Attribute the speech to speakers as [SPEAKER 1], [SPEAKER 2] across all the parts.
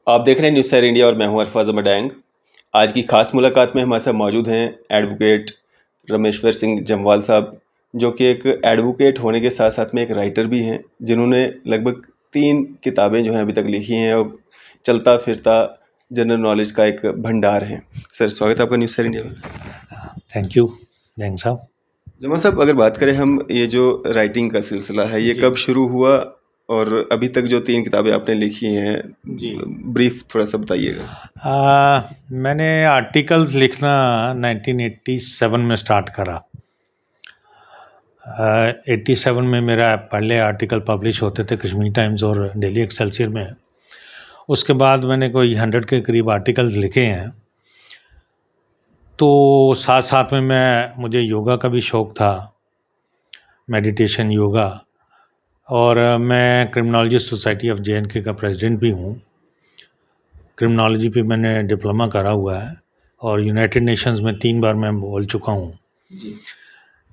[SPEAKER 1] आप देख रहे हैं न्यूज़ सैर इंडिया और मैं हूं अरफाज अमडैंग। आज की खास मुलाकात में हमारे साथ मौजूद हैं एडवोकेट रमेश्वर सिंह जम्वाल साहब, जो कि एक एडवोकेट होने के साथ साथ में एक राइटर भी हैं, जिन्होंने लगभग 3 किताबें जो हैं अभी तक लिखी हैं और चलता फिरता जनरल नॉलेज का एक भंडार है। सर, स्वागत है आपका न्यूज़ सैर इंडिया में।
[SPEAKER 2] थैंक यू जैन साहब।
[SPEAKER 1] जमाल साहब, अगर बात करें हम, ये जो राइटिंग का सिलसिला है ये
[SPEAKER 2] जी।
[SPEAKER 1] कब शुरू हुआ और अभी तक जो 3 किताबें आपने लिखी हैं,
[SPEAKER 2] जी।
[SPEAKER 1] ब्रीफ थोड़ा सा बताइएगा।
[SPEAKER 2] मैंने आर्टिकल्स लिखना 1987 में स्टार्ट करा। 87 में मेरा पहले आर्टिकल पब्लिश होते थे कश्मीर टाइम्स और डेली एक्सेल्सियर में। उसके बाद मैंने कोई 100 के करीब आर्टिकल्स लिखे हैं। तो साथ साथ में मुझे योगा का भी शौक़ था, मेडिटेशन योगा, और मैं क्रिमिनोलॉजी सोसाइटी ऑफ जे.एन.के का प्रेसिडेंट भी हूँ। क्रिमिनोलॉजी पे मैंने डिप्लोमा करा हुआ है और यूनाइटेड नेशंस में 3 बार मैं बोल चुका हूँ।
[SPEAKER 1] जी।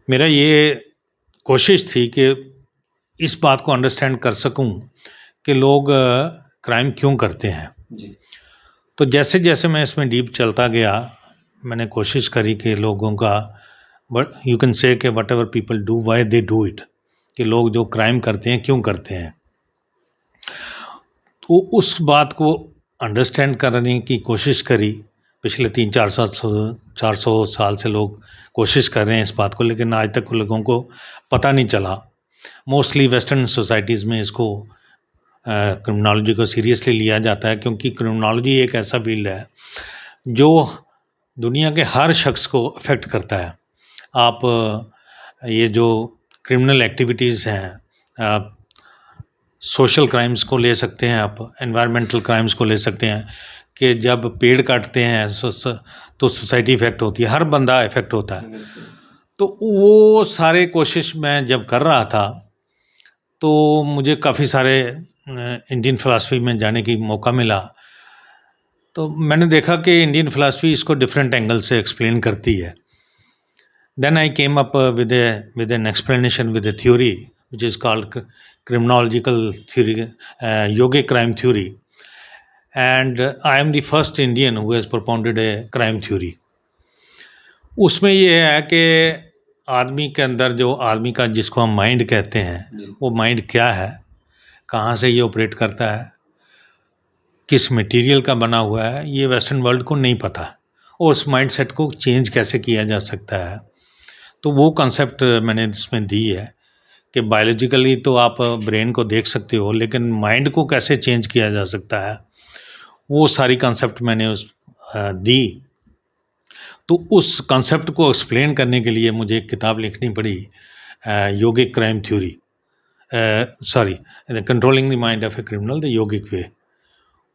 [SPEAKER 2] मेरा ये कोशिश थी कि इस बात को अंडरस्टैंड कर सकूं कि लोग क्राइम क्यों करते हैं।
[SPEAKER 1] जी।
[SPEAKER 2] तो जैसे जैसे मैं इसमें डीप चलता गया, मैंने कोशिश करी कि लोगों का, बट यू कैन से कि what ever people do why they do it, कि लोग जो क्राइम करते हैं क्यों करते हैं। तो उस बात को अंडरस्टैंड करने की कोशिश करी। पिछले 300-400 साल से लोग कोशिश कर रहे हैं इस बात को, लेकिन आज तक लोगों को पता नहीं चला। मोस्टली वेस्टर्न सोसाइटीज़ में इसको क्रिमिनोलॉजी को सीरियसली लिया जाता है, क्योंकि क्रिमिनोलॉजी एक ऐसा फील्ड है जो दुनिया के हर शख्स को अफेक्ट करता है। आप ये जो क्रिमिनल एक्टिविटीज़ हैं, आप सोशल क्राइम्स को ले सकते हैं, आप एनवायरमेंटल क्राइम्स को ले सकते हैं कि जब पेड़ काटते हैं तो सोसाइटी इफ़ेक्ट होती है, हर बंदा इफ़ेक्ट होता है। तो वो सारे कोशिश मैं जब कर रहा था तो मुझे काफ़ी सारे इंडियन फ़िलासफ़ी में जाने की मौका मिला। तो मैंने देखा कि इंडियन फ़िलासफ़ी इसको डिफरेंट एंगल से एक्सप्लेन करती है। Then I came up with an explanation, with a theory which is called criminological theory, yogic crime theory, and I am the first Indian who has propounded a crime theory. उसमें ये है कि आदमी के अंदर जो आदमी का, जिसको हम माइंड कहते हैं, वो माइंड क्या है, कहाँ से ये ऑपरेट करता है, किस मटेरियल का बना हुआ है, ये वेस्टर्न वर्ल्ड को नहीं पता, और उस माइंड सेट को चेंज कैसे किया जा सकता है। तो वो कॉन्सेप्ट मैंने इसमें दी है कि बायोलॉजिकली तो आप ब्रेन को देख सकते हो, लेकिन माइंड को कैसे चेंज किया जा सकता है, वो सारी कॉन्सेप्ट मैंने दी। तो उस कॉन्सेप्ट को एक्सप्लेन करने के लिए मुझे एक किताब लिखनी पड़ी, yogic crime theory, controlling the mind of a criminal the yogic way,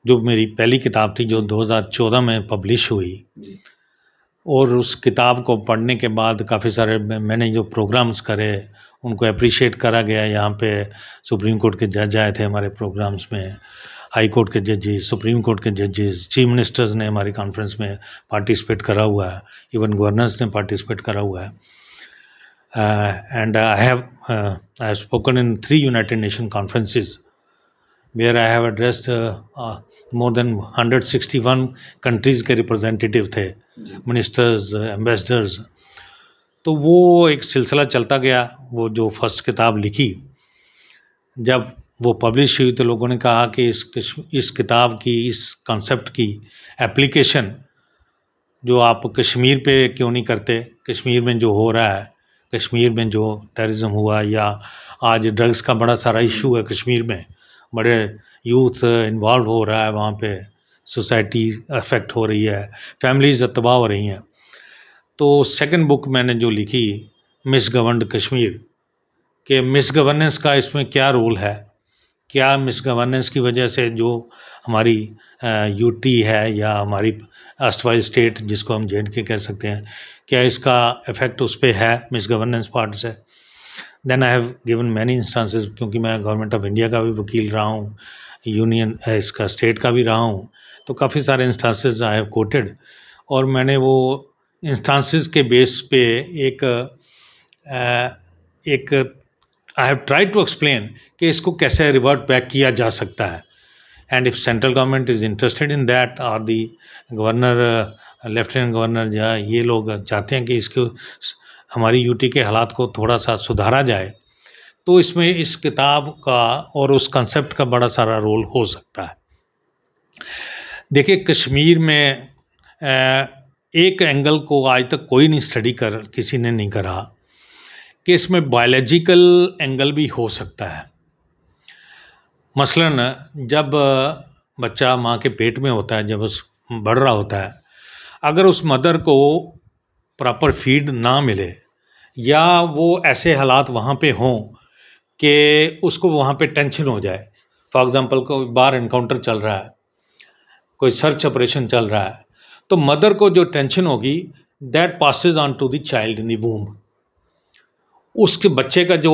[SPEAKER 2] जो मेरी पहली किताब थी, जो 2014 में पब्लिश हुई। और उस किताब को पढ़ने के बाद काफ़ी सारे मैंने जो प्रोग्राम्स करे उनको अप्रिशिएट करा गया। यहाँ पे सुप्रीम कोर्ट के जज आए थे हमारे प्रोग्राम्स में, हाई कोर्ट के जजेस, सुप्रीम कोर्ट के जजेस, चीफ मिनिस्टर्स ने हमारी कॉन्फ्रेंस में पार्टिसिपेट करा हुआ है, इवन गवर्नर्स ने पार्टिसिपेट करा हुआ है। And I have spoken in 3 United nation conferences where I have addressed more than 161 countries के रिप्रेजेंटेटिव थे, मिनिस्टर्स, एम्बेसडर्स। तो वो एक सिलसिला चलता गया। वो जो फर्स्ट किताब लिखी, जब वो पब्लिश हुई तो लोगों ने कहा कि इस किताब की, इस कॉन्सेप्ट की एप्लीकेशन जो आप कश्मीर पे क्यों नहीं करते, कश्मीर में जो हो रहा है, कश्मीर में जो टेररिज्म हुआ, या आज ड्रग्स का बड़ा सारा इशू है कश्मीर में, बड़े यूथ इन्वॉल्व हो रहा है वहाँ पे, सोसाइटी अफेक्ट हो रही है, फैमिलीज तबाह हो रही हैं। तो सेकंड बुक मैंने जो लिखी, मिसगवर्नड कश्मीर, कि मिसगवर्नेंस का इसमें क्या रोल है, क्या मिसगवर्नेंस की वजह से जो हमारी यूटी है या हमारी अस्तवाई स्टेट जिसको हम जे.एंड.के कह सकते हैं, क्या इसका इफ़ेक्ट उस पर है मिसगवर्नेंस पार्ट से। Then I have given many instances, क्योंकि मैं गवर्नमेंट ऑफ इंडिया का भी वकील रहा हूँ, यूनियन इसका स्टेट का भी रहा हूँ, तो काफ़ी सारे इंस्टांसेस आई हैव कोटेड, और मैंने वो इंस्टांसेस के बेस पे एक I have tried to explain कि इसको कैसे रिवर्ट बैक किया जा सकता है, and if central government is interested in that और दी गवर्नर लेफ्टिनेंट गवर्नर या ये लोग चाहते हैं कि इसको हमारी यूटी के हालात को थोड़ा सा सुधारा जाए, तो इसमें इस किताब का और उस कंसेप्ट का बड़ा सारा रोल हो सकता है। देखिए, कश्मीर में एक एंगल को आज तक कोई नहीं स्टडी कर किसी ने नहीं करा कि इसमें बायोलॉजिकल एंगल भी हो सकता है। मसलन जब बच्चा माँ के पेट में होता है, जब उस बढ़ रहा होता है, अगर उस मदर को प्रॉपर फीड ना मिले या वो ऐसे हालात वहाँ पे हों कि उसको वहाँ पे टेंशन हो जाए, फॉर एग्ज़ाम्पल कोई बाहर एनकाउंटर चल रहा है, कोई सर्च ऑपरेशन चल रहा है, तो मदर को जो टेंशन होगी that passes on to the child in the womb. उसके बच्चे का जो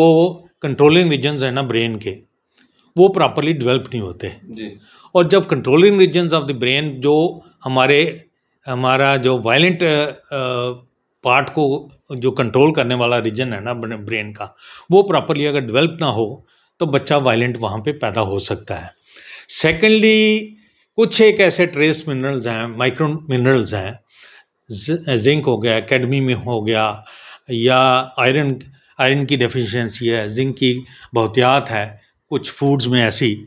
[SPEAKER 2] कंट्रोलिंग रीजन्स है ना ब्रेन के, वो प्रॉपरली डेवलप नहीं होते
[SPEAKER 1] जी।
[SPEAKER 2] और जब controlling regions of the brain जो हमारा जो वायलेंट पार्ट को जो कंट्रोल करने वाला रीजन है ना ब्रेन का, वो प्रॉपरली अगर डेवलप ना हो तो बच्चा वायलेंट वहाँ पे पैदा हो सकता है। सेकेंडली, कुछ एक ऐसे ट्रेस मिनरल्स हैं, माइक्रो मिनरल्स हैं, जिंक हो गया, कैडमियम हो गया, या आयरन की डेफिशिएंसी है, जिंक की बहुतायत है कुछ फूड्स में ऐसी,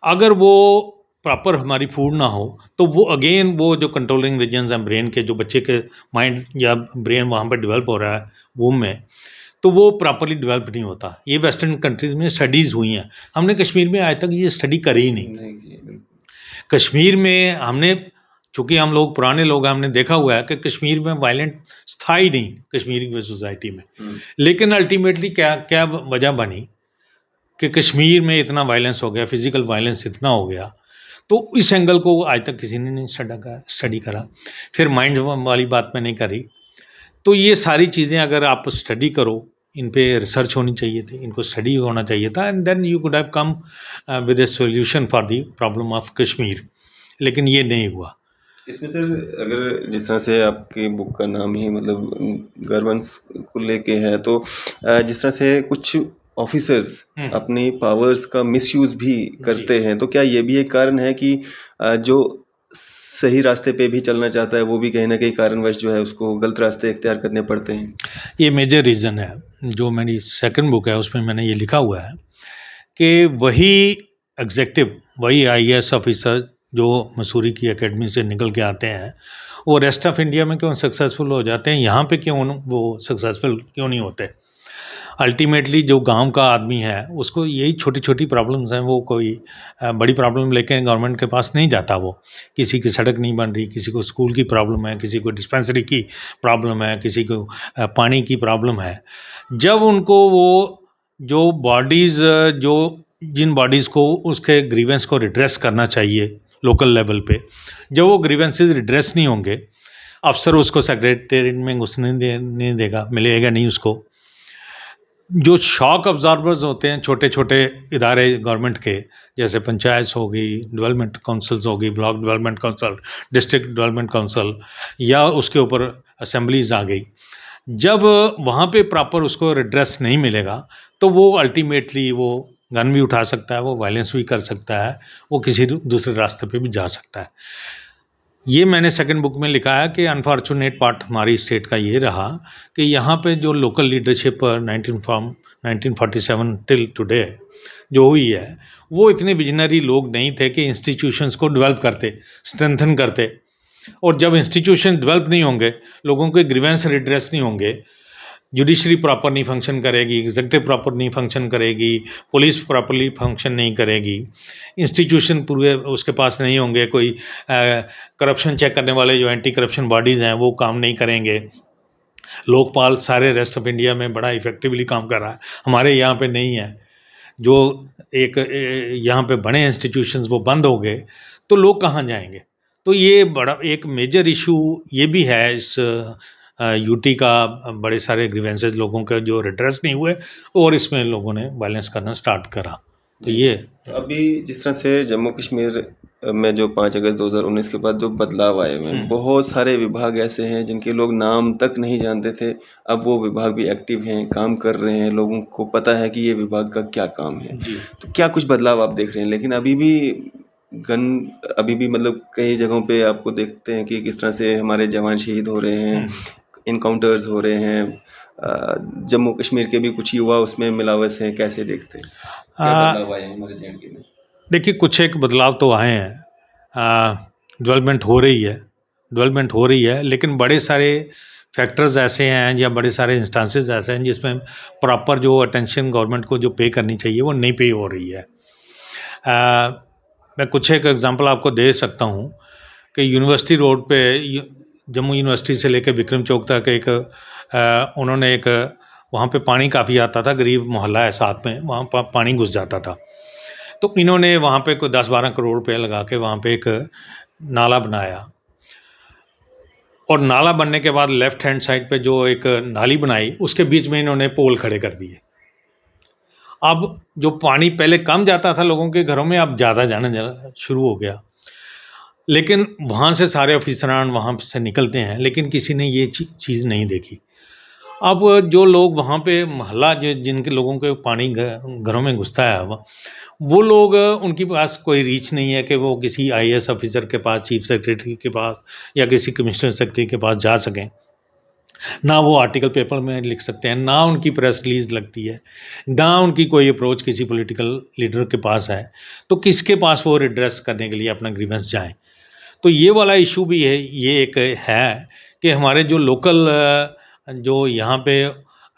[SPEAKER 2] अगर वो प्रॉपर हमारी फूड ना हो तो वो अगेन वो जो कंट्रोलिंग रीजन्स हैं ब्रेन के, जो बच्चे के माइंड या ब्रेन वहाँ पर डेवलप हो रहा है वूम में, तो वो प्रॉपरली डेवलप नहीं होता। ये वेस्टर्न कंट्रीज़ में स्टडीज़ हुई हैं, हमने कश्मीर में आज तक ये स्टडी करी ही नहीं। कश्मीर में हमने, चूँकि हम लोग पुराने लोग हैं, हमने देखा हुआ है कि कश्मीर में वायलेंट था ही नहीं कश्मीर की सोसाइटी में, लेकिन अल्टीमेटली क्या वजह बनी कि कश्मीर में इतना वायलेंस हो गया, फिज़िकल वायलेंस इतना हो गया, तो इस एंगल को आज तक किसी ने नहीं स्टडी करा। फिर माइंड वाली बात मैंने करी, तो ये सारी चीज़ें अगर आप स्टडी करो, इन पे रिसर्च होनी चाहिए थी, इनको स्टडी होना चाहिए था, and then you could have come with a solution for the problem of Kashmir, लेकिन ये नहीं हुआ।
[SPEAKER 1] इसमें सर, अगर जिस तरह से आपके बुक का नाम ही मतलब गर्वंस को लेके है, तो जिस तरह से कुछ ऑफिसर्स अपनी पावर्स का मिसयूज भी करते हैं, तो क्या ये भी एक कारण है कि जो सही रास्ते पे भी चलना चाहता है वो भी कहीं ना कहीं कारणवश जो है उसको गलत रास्ते इख्तियार करने पड़ते हैं?
[SPEAKER 2] ये मेजर रीज़न है। जो मेरी सेकंड बुक है उसमें मैंने ये लिखा हुआ है कि वही एग्जेक्टिव, वही आईएएस ऑफिसर जो मसूरी की एकेडमी से निकल के आते हैं, वो रेस्ट ऑफ इंडिया में क्यों सक्सेसफुल हो जाते हैं, यहाँ पे क्यों वो सक्सेसफुल क्यों नहीं होते? अल्टीमेटली जो गांव का आदमी है उसको यही छोटी छोटी प्रॉब्लम्स हैं, वो कोई बड़ी प्रॉब्लम लेके गवर्नमेंट के पास नहीं जाता। वो किसी की सड़क नहीं बन रही, किसी को स्कूल की प्रॉब्लम है, किसी को डिस्पेंसरी की प्रॉब्लम है, किसी को पानी की प्रॉब्लम है। जब उनको वो जो बॉडीज़ जो जिन बॉडीज़ को उसके ग्रीवेंस को रिड्रेस करना चाहिए लोकल लेवल पे, जब वो ग्रीवेंसेस रिड्रेस नहीं होंगे, अफसर उसको सेक्रेटेरिएट में घुसने नहीं देगा, मिलेगा नहीं उसको। जो शॉक अब्जॉर्बर्स होते हैं, छोटे छोटे इदारे गवर्नमेंट के, जैसे पंचायत हो गई, डेवलपमेंट काउंसिल्स हो गई, block development council, district development council, या उसके ऊपर असेंबलीज आ गई, जब वहाँ पे प्रॉपर उसको रिड्रेस नहीं मिलेगा तो वो अल्टीमेटली वो गन भी उठा सकता है, वो वायलेंस भी कर सकता है, वो किसी दूसरे रास्ते पे भी जा सकता है। ये मैंने सेकंड बुक में लिखा है कि अनफॉर्चुनेट पार्ट हमारी स्टेट का ये रहा कि यहाँ पे जो लोकल लीडरशिप 1947 टिल टुडे जो हुई है, वो इतने विजनरी लोग नहीं थे कि इंस्टीट्यूशंस को डेवलप करते, स्ट्रेंथन करते। और जब इंस्टीट्यूशन डेवलप नहीं होंगे, लोगों के ग्रीवेंस रिड्रेस नहीं होंगे, जुडिशरी प्रॉपर नहीं फंक्शन करेगी, एग्जीक्यूटिव प्रॉपर नहीं फंक्शन करेगी, पुलिस प्रॉपरली फंक्शन नहीं करेगी, इंस्टीट्यूशन पूरे उसके पास नहीं होंगे, कोई करप्शन चेक करने वाले जो एंटी करप्शन बॉडीज़ हैं वो काम नहीं करेंगे, लोकपाल सारे रेस्ट ऑफ इंडिया में बड़ा इफ़ेक्टिवली काम कर रहा है, हमारे यहाँ पे नहीं है। जो एक यहाँ पे बड़े इंस्टीट्यूशंस वो बंद हो गए तो लोग कहाँ जाएंगे? तो ये बड़ा एक मेजर इशू ये भी है इस यूटी का, बड़े सारे ग्रीवेंसेस लोगों के जो रिड्रेस नहीं हुए और इसमें लोगों ने वायलेंस करना स्टार्ट करा। तो ये
[SPEAKER 1] तो अभी जिस तरह से जम्मू कश्मीर में जो 5 अगस्त 2019 के बाद जो बदलाव आए हुए हैं, बहुत सारे विभाग ऐसे हैं जिनके लोग नाम तक नहीं जानते थे, अब वो विभाग भी एक्टिव हैं, काम कर रहे हैं, लोगों को पता है कि ये विभाग का क्या काम है। तो क्या कुछ बदलाव आप देख रहे हैं? लेकिन अभी भी गन अभी भी मतलब कई जगहों पे आपको देखते हैं कि किस तरह से हमारे जवान शहीद हो रहे हैं, इनकाउंटर्स हो रहे हैं। जम्मू कश्मीर के भी कुछ युवा उसमें मिलावस हैं, कैसे देखते हैं? क्या बदलाव आए हैं हमारे जे.एंड.के में?
[SPEAKER 2] देखिए, कुछ एक बदलाव तो आए हैं, डेवलपमेंट हो रही है, लेकिन बड़े सारे फैक्टर्स ऐसे हैं या बड़े सारे इंस्टांसेस ऐसे हैं जिसमें प्रॉपर जो अटेंशन गवर्नमेंट को जो पे करनी चाहिए वो नहीं पे हो रही है। मैं कुछ एक एग्जांपल आपको दे सकता हूँ कि यूनिवर्सिटी रोड पे जम्मू यूनिवर्सिटी से लेकर विक्रम चौक तक उन्होंने एक वहाँ पे पानी काफ़ी आता था, गरीब मोहल्ला है साथ में, वहाँ पानी घुस जाता था। तो इन्होंने वहाँ पे कोई 10-12 करोड़ रुपए लगा के वहाँ पे एक नाला बनाया, और नाला बनने के बाद लेफ्ट हैंड साइड पे जो एक नाली बनाई उसके बीच में इन्होंने पोल खड़े कर दिए। अब जो पानी पहले कम जाता था लोगों के घरों में, अब ज़्यादा जाना शुरू हो गया। लेकिन वहाँ से सारे ऑफिसरान वहाँ से निकलते हैं, लेकिन किसी ने ये चीज़ नहीं देखी। अब जो लोग वहाँ पे मोहल्ला जिनके लोगों के पानी घरों में घुसता है, वो लोग, उनके पास कोई रीच नहीं है कि वो किसी आईएएस ऑफिसर के पास, चीफ सेक्रेटरी के पास या किसी कमिश्नर सेक्रेटरी के पास जा सकें। ना वो आर्टिकल पेपर में लिख सकते हैं, ना उनकी प्रेस रिलीज लगती है, ना उनकी कोई अप्रोच किसी पॉलिटिकल लीडर के पास है, तो किसके पास वो रिड्रेस करने के लिए अपना ग्रीवेंस जाएं। तो ये वाला इशू भी है, ये एक है कि हमारे जो लोकल, जो यहाँ पे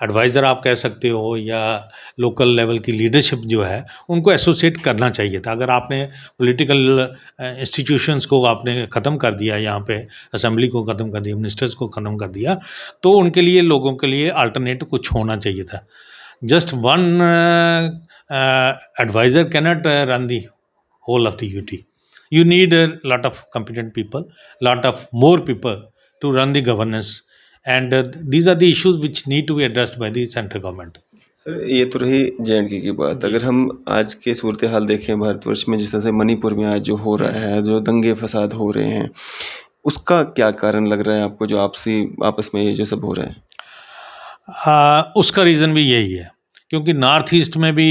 [SPEAKER 2] एडवाइज़र आप कह सकते हो या लोकल लेवल की लीडरशिप जो है, उनको एसोसिएट करना चाहिए था। अगर आपने पॉलिटिकल इंस्टीट्यूशंस को आपने ख़त्म कर दिया, यहाँ पे असेंबली को ख़त्म कर दिया, मिनिस्टर्स को ख़त्म कर दिया, तो उनके लिए, लोगों के लिए अल्टरनेटिव कुछ होना चाहिए था। Just one adviser cannot run the whole of the UT. You need a lot of competent people, lot of more people to run the governance, and these are the issues which need to be addressed by the central government.
[SPEAKER 1] Sir, ये तो रही J&K की बात। अगर हम आज के सूरत हाल देखें भारतवर्ष में, जिस तरह से मणिपुर में आज जो हो रहा है, जो दंगे फसाद हो रहे हैं, उसका क्या कारण लग रहा है आपको, जो आपस में ये जो सब हो रहा है?
[SPEAKER 2] उसका रीज़न भी यही है, क्योंकि नॉर्थ ईस्ट में भी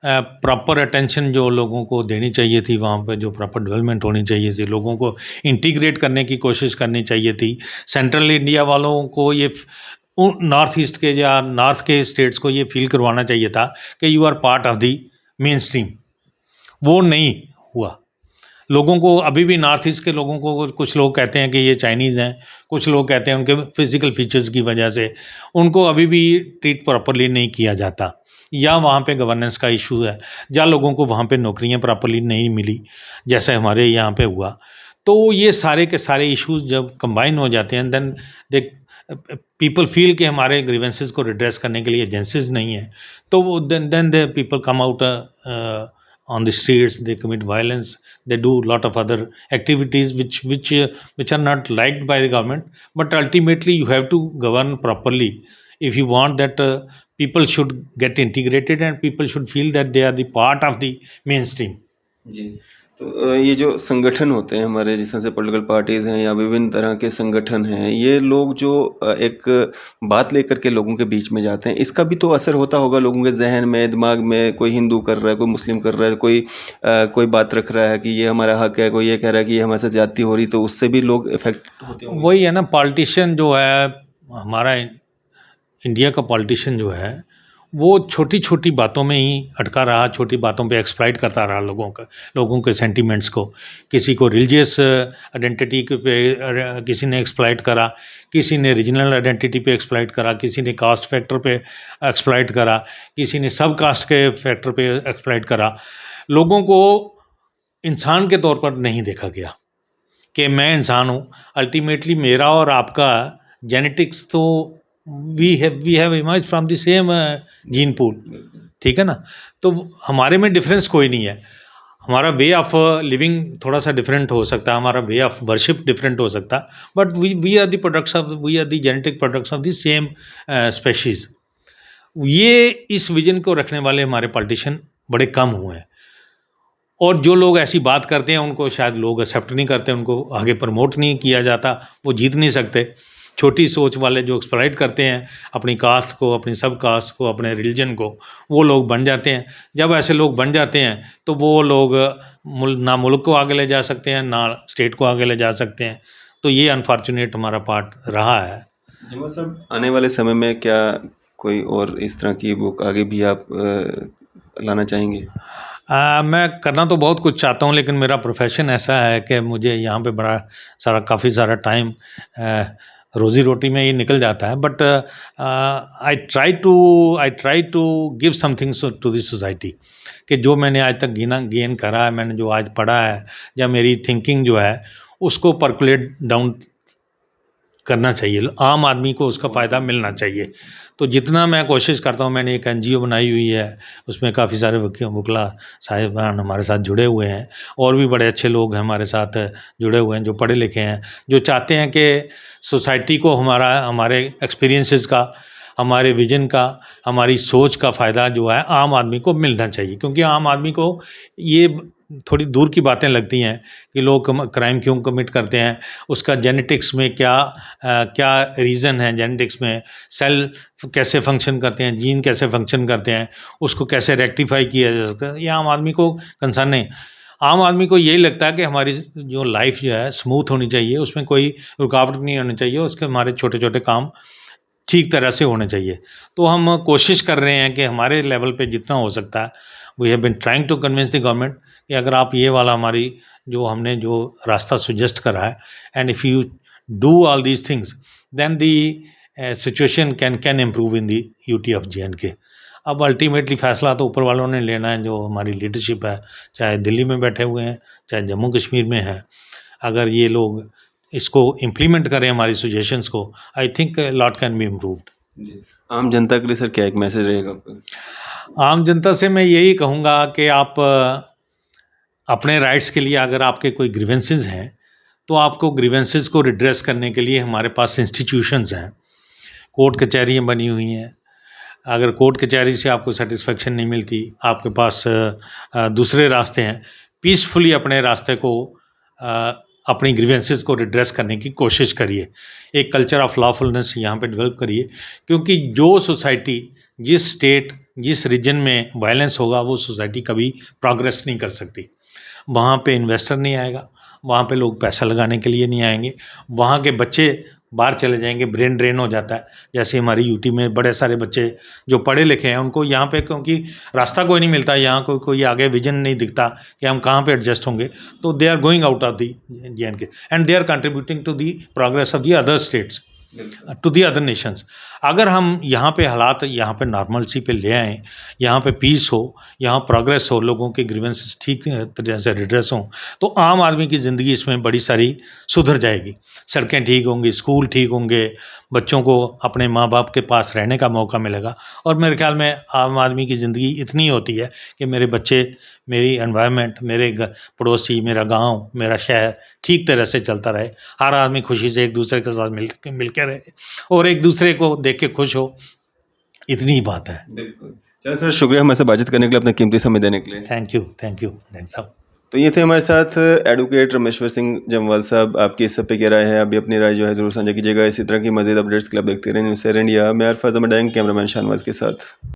[SPEAKER 2] प्रॉपर अटेंशन जो लोगों को देनी चाहिए थी, वहाँ पे जो प्रॉपर डेवलपमेंट होनी चाहिए थी, लोगों को इंटीग्रेट करने की कोशिश करनी चाहिए थी। सेंट्रल इंडिया वालों को ये नॉर्थ ईस्ट के या नॉर्थ के स्टेट्स को ये फील करवाना चाहिए था कि you are part of the mainstream. वो नहीं हुआ। लोगों को अभी भी, नॉर्थ ईस्ट के लोगों को, कुछ लोग कहते हैं कि ये चाइनीज़ हैं, कुछ लोग कहते हैं उनके फिज़िकल फीचर्स की वजह से उनको अभी भी ट्रीट प्रॉपरली नहीं किया जाता, या वहाँ पे गवर्नेंस का इशू है, या लोगों को वहाँ पे नौकरियाँ प्रॉपरली नहीं मिली जैसे हमारे यहाँ पे हुआ। तो ये सारे के सारे इश्यूज जब कंबाइन हो जाते हैं, देन दे पीपल फील कि हमारे ग्रीवेंसेस को रिड्रेस करने के लिए एजेंसीज नहीं है, तो then the people come out on the streets, they commit violence, they do lot of other activities which are not liked by the government. But ultimately you have to govern properly if you want that people should get integrated and people should feel that they are the part of the mainstream.
[SPEAKER 1] जी। तो ये जो संगठन होते हैं हमारे, जिस तरह से पॉलिटिकल पार्टीज़ हैं या विभिन्न तरह के संगठन हैं, ये लोग जो एक बात लेकर के लोगों के बीच में जाते हैं, इसका भी तो असर होता होगा लोगों के जहन में, दिमाग में। कोई हिंदू कर रहा है, कोई मुस्लिम कर रहा है, कोई बात रख रहा है कि ये हमारा हक है, कोई ये कह रहा है कि ये हमारे साथ ज़्यादती हो रही, तो उससे भी लोग इफेक्ट होते होंगे।
[SPEAKER 2] वही है ना, पॉलिटिशियन जो है हमारा, इंडिया का पॉलिटिशियन जो है, वो छोटी छोटी बातों में ही अटका रहा, छोटी बातों पे एक्सप्लॉइट करता रहा लोगों के सेंटिमेंट्स को। किसी को रिलीजियस आइडेंटिटी पे किसी ने एक्सप्लॉइट करा, किसी ने रीजनल आइडेंटिटी पे एक्सप्लॉइट करा, किसी ने कास्ट फैक्टर पे एक्सप्लॉइट करा, किसी ने सब कास्ट के फैक्टर पे एक्सप्लॉइट करा। लोगों को इंसान के तौर पर नहीं देखा गया कि मैं इंसान हूँ। अल्टीमेटली मेरा और आपका जेनेटिक्स तो we have emerged from the same gene pool, ठीक है ना। तो हमारे में डिफरेंस कोई नहीं है। हमारा वे ऑफ लिविंग थोड़ा सा डिफरेंट हो सकता है, हमारा वे ऑफ वर्शिप डिफरेंट हो सकता है, but we are the products of, we are the genetic products of the same species. ये इस विजन को रखने वाले हमारे पॉलिटिशियन बड़े कम हुए हैं, और जो लोग ऐसी बात करते हैं उनको शायद लोग एक्सेप्ट नहीं करते, उनको आगे प्रमोट नहीं किया जाता, वो जीत नहीं सकते। छोटी सोच वाले जो एक्सप्लॉइट करते हैं अपनी कास्ट को, अपनी सब कास्ट को, अपने रिलीजन को, वो लोग बन जाते हैं। जब ऐसे लोग बन जाते हैं तो वो लोग ना मुल्क को आगे ले जा सकते हैं, ना स्टेट को आगे ले जा सकते हैं। तो ये अनफॉर्चुनेट हमारा पार्ट रहा है।
[SPEAKER 1] जम्वाल साहब, आने वाले समय में क्या कोई और इस तरह की बुक आगे भी आप लाना चाहेंगे?
[SPEAKER 2] मैं करना तो बहुत कुछ चाहता हूँ, लेकिन मेरा प्रोफेशन ऐसा है कि मुझे यहाँ पे बड़ा सारा काफ़ी सारा टाइम रोज़ी रोटी में ही निकल जाता है। But I try to give something to the society, कि जो मैंने आज तक गेन करा है, मैंने जो आज पढ़ा है, या मेरी थिंकिंग जो है, उसको पर्कुलेट डाउन करना चाहिए, आम आदमी को उसका फ़ायदा मिलना चाहिए। तो जितना मैं कोशिश करता हूँ, मैंने एक एनजीओ बनाई हुई है, उसमें काफ़ी सारे वकीला साहिबान हमारे साथ जुड़े हुए हैं, और भी बड़े अच्छे लोग हैं हमारे साथ जुड़े हुए हैं जो पढ़े लिखे हैं, जो चाहते हैं कि सोसाइटी को हमारे एक्सपीरियंसेस का, हमारे विजन का, हमारी सोच का फ़ायदा जो है आम आदमी को मिलना चाहिए। क्योंकि आम आदमी को ये थोड़ी दूर की बातें लगती हैं कि लोग क्राइम क्यों कमिट करते हैं, उसका जेनेटिक्स में क्या रीज़न है, जेनेटिक्स में सेल कैसे फंक्शन करते हैं, जीन कैसे फंक्शन करते हैं, उसको कैसे रेक्टिफाई किया जा सकता है, ये आम आदमी को कंसर्न नहीं। आम आदमी को यही लगता है कि हमारी जो लाइफ जो है स्मूथ होनी चाहिए, उसमें कोई रुकावट नहीं होनी चाहिए, उसके हमारे छोटे छोटे काम ठीक तरह से होने चाहिए। तो हम कोशिश कर रहे हैं कि हमारे लेवल पे जितना हो सकता है, we have been trying to convince the government कि अगर आप ये वाला हमारी हमने जो रास्ता सुजेस्ट करा है, and if you do all these things, then the situation can improve in the UT of JNK। अब अल्टीमेटली फ़ैसला तो ऊपर वालों ने लेना है, जो हमारी लीडरशिप है, चाहे दिल्ली में बैठे हुए हैं, चाहे जम्मू कश्मीर में है। अगर ये लोग इसको इम्प्लीमेंट करें हमारी सजेशंस को, I think lot can be improved.
[SPEAKER 1] जी। आम जनता के लिए सर क्या एक मैसेज रहेगा आपका?
[SPEAKER 2] आम जनता से मैं यही कहूँगा कि आप अपने राइट्स के लिए, अगर आपके कोई ग्रीवेंसेस हैं, तो आपको ग्रीवेंसेस को रिड्रेस करने के लिए हमारे पास इंस्टीट्यूशंस हैं, कोर्ट कचहरियाँ बनी हुई हैं। अगर कोर्ट कचहरी से आपको सेटिस्फेक्शन नहीं मिलती, आपके पास दूसरे रास्ते हैं, पीसफुली अपने रास्ते को, अपनी ग्रीवेंसेस को रिड्रेस करने की कोशिश करिए। एक कल्चर ऑफ लॉफुलनेस यहाँ पे डेवलप करिए, क्योंकि जो सोसाइटी, जिस स्टेट, जिस रीजन में वायलेंस होगा, वो सोसाइटी कभी प्रोग्रेस नहीं कर सकती। वहाँ पे इन्वेस्टर नहीं आएगा, वहाँ पे लोग पैसा लगाने के लिए नहीं आएंगे, वहाँ के बच्चे बाहर चले जाएंगे, ब्रेन ड्रेन हो जाता है। जैसे हमारी यूटी में बड़े सारे बच्चे जो पढ़े लिखे हैं, उनको यहाँ पे क्योंकि रास्ता कोई नहीं मिलता, यहाँ कोई आगे विजन नहीं दिखता कि हम कहाँ पे एडजस्ट होंगे, तो they are going out of the JNK and they are contributing to the progress of the other states, to the other nations. अगर हम यहाँ पे हालात, यहाँ पे नॉर्मलसी पे ले आएँ, यहाँ पे पीस हो, यहाँ प्रोग्रेस हो, लोगों के ग्रीवेंसेस ठीक तरह से रिड्रेस हों, तो आम आदमी की ज़िंदगी इसमें बड़ी सारी सुधर जाएगी। सड़कें ठीक होंगी, स्कूल ठीक होंगे, बच्चों को अपने माँ बाप के पास रहने का मौका मिलेगा। और मेरे ख्याल में आम आदमी की ज़िंदगी इतनी होती है कि मेरे बच्चे, मेरी एनवायरनमेंट, मेरे पड़ोसी, मेरा गाँव, मेरा शहर ठीक तरह से चलता रहे, हर आदमी खुशी से एक दूसरे के साथ मिल के रहे और एक दूसरे को देख के खुश हो, इतनी ही बात है।
[SPEAKER 1] बिल्कुल। चलो सर, शुक्रिया हमारे साथ बातचीत करने के लिए, अपना कीमती समय देने के लिए।
[SPEAKER 2] थैंक यू साहब।
[SPEAKER 1] तो ये थे हमारे साथ एडवोकेट रमेश्वर सिंह जम्वाल साहब। आपकी इस सब पे क्या राय है? अभी अपनी राय जो है ज़रूर साझा कीजिएगा। इसी तरह की मज़ीद अपडेट्स के लिए आप देखते रहें न्यूज़ 7 इंडिया। मैं अरफाज मडैंग, कैमरामैन शाहनवाज के साथ।